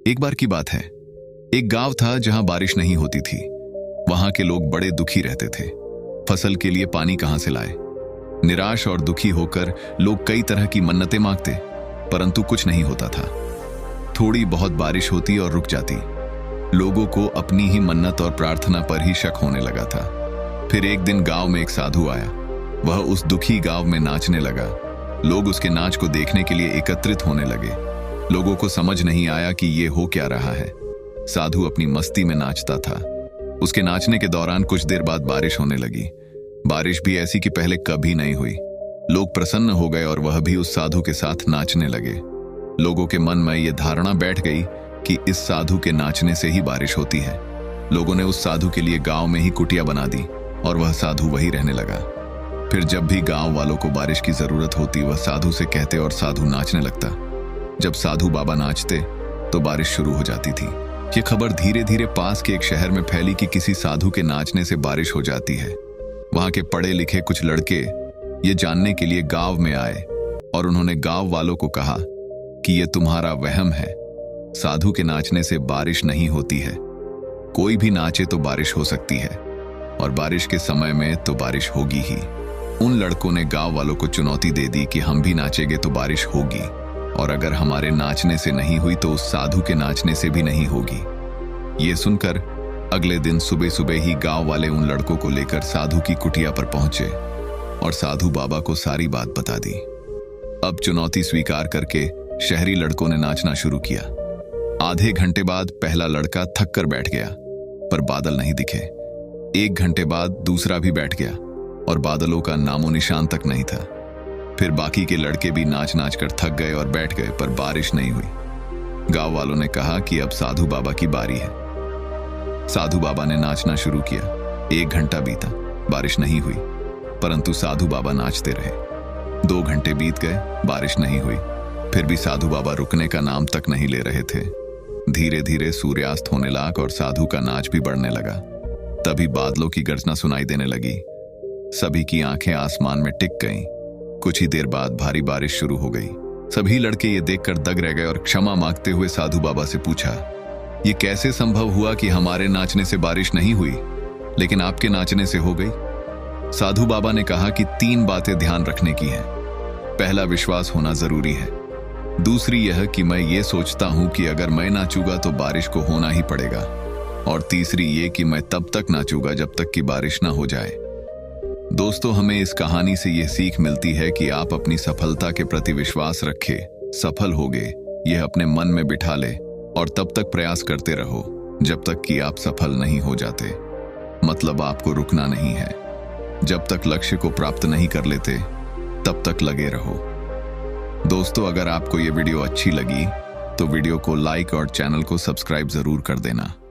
एक बार की बात है, एक गांव था जहां बारिश नहीं होती थी। वहां के लोग बड़े दुखी रहते थे। फसल के लिए पानी कहां से लाए। निराश और दुखी होकर लोग कई तरह की मन्नतें मांगते, परंतु कुछ नहीं होता था। थोड़ी बहुत बारिश होती और रुक जाती। लोगों को अपनी ही मन्नत और प्रार्थना पर ही शक होने लगा था। फिर एक दिन गांव में एक साधु आया। वह उस दुखी गांव में नाचने लगा। लोग उसके नाच को देखने के लिए एकत्रित होने लगे। लोगों को समझ नहीं आया कि ये हो क्या रहा है। साधु अपनी मस्ती में नाचता था। उसके नाचने के दौरान कुछ देर बाद बारिश होने लगी। बारिश भी ऐसी कि पहले कभी नहीं हुई। लोग प्रसन्न हो गए और वह भी उस साधु के साथ नाचने लगे। लोगों के मन में यह धारणा बैठ गई कि इस साधु के नाचने से ही बारिश होती है। लोगों ने उस साधु के लिए गांव में ही कुटिया बना दी और वह साधु वही रहने लगा। फिर जब भी गांव वालों को बारिश की जरूरत होती, वह साधु से कहते और साधु नाचने लगता। जब साधु बाबा नाचते तो बारिश शुरू हो जाती थी। ये खबर धीरे धीरे पास के एक शहर में फैली कि किसी साधु के नाचने से बारिश हो जाती है। वहां के पढ़े लिखे कुछ लड़के ये जानने के लिए गांव में आए और उन्होंने गांव वालों को कहा कि ये तुम्हारा वहम है। साधु के नाचने से बारिश नहीं होती है। कोई भी नाचे तो बारिश हो सकती है और बारिश के समय में तो बारिश होगी ही। उन लड़कों ने गांव वालों को चुनौती दे दी कि हम भी नाचेंगे तो बारिश होगी, और अगर हमारे नाचने से नहीं हुई तो उस साधु के नाचने से भी नहीं होगी। ये सुनकर अगले दिन सुबह सुबह ही गांव वाले उन लड़कों को लेकर साधु की कुटिया पर पहुंचे और साधु बाबा को सारी बात बता दी। अब चुनौती स्वीकार करके शहरी लड़कों ने नाचना शुरू किया। आधे घंटे बाद पहला लड़का थक कर बैठ गया, पर बादल नहीं दिखे। 1 घंटे बाद दूसरा भी बैठ गया और बादलों का नामो निशान तक नहीं था। फिर बाकी के लड़के भी नाच नाच कर थक गए और बैठ गए, पर बारिश नहीं हुई। गांव वालों ने कहा कि अब साधु बाबा की बारी है। साधु बाबा ने नाचना शुरू किया। 1 घंटा बीता, बारिश नहीं हुई, परंतु साधु बाबा नाचते रहे। 2 घंटे बीत गए, बारिश नहीं हुई। फिर भी साधु बाबा रुकने का नाम तक नहीं ले रहे थे। धीरे धीरे सूर्यास्त होने लगा और साधु का नाच भी बढ़ने लगा। तभी बादलों की गर्जना सुनाई देने लगी। सभी की आंखें आसमान में टिक गईं। कुछ ही देर बाद भारी बारिश शुरू हो गई। सभी लड़के ये देखकर दंग रह गए और क्षमा मांगते हुए साधु बाबा से पूछा, ये कैसे संभव हुआ कि हमारे नाचने से बारिश नहीं हुई, लेकिन आपके नाचने से हो गई। साधु बाबा ने कहा कि 3 बातें ध्यान रखने की हैं। पहला, विश्वास होना जरूरी है। दूसरी यह कि मैं ये सोचता हूं कि अगर मैं नाचूंगा तो बारिश को होना ही पड़ेगा। और तीसरी ये कि मैं तब तक नाचूंगा जब तक कि बारिश ना हो जाए। दोस्तों, हमें इस कहानी से यह सीख मिलती है कि आप अपनी सफलता के प्रति विश्वास रखें। सफल होगे यह अपने मन में बिठा ले और तब तक प्रयास करते रहो जब तक कि आप सफल नहीं हो जाते। मतलब आपको रुकना नहीं है। जब तक लक्ष्य को प्राप्त नहीं कर लेते तब तक लगे रहो। दोस्तों, अगर आपको ये वीडियो अच्छी लगी तो वीडियो को लाइक और चैनल को सब्सक्राइब जरूर कर देना।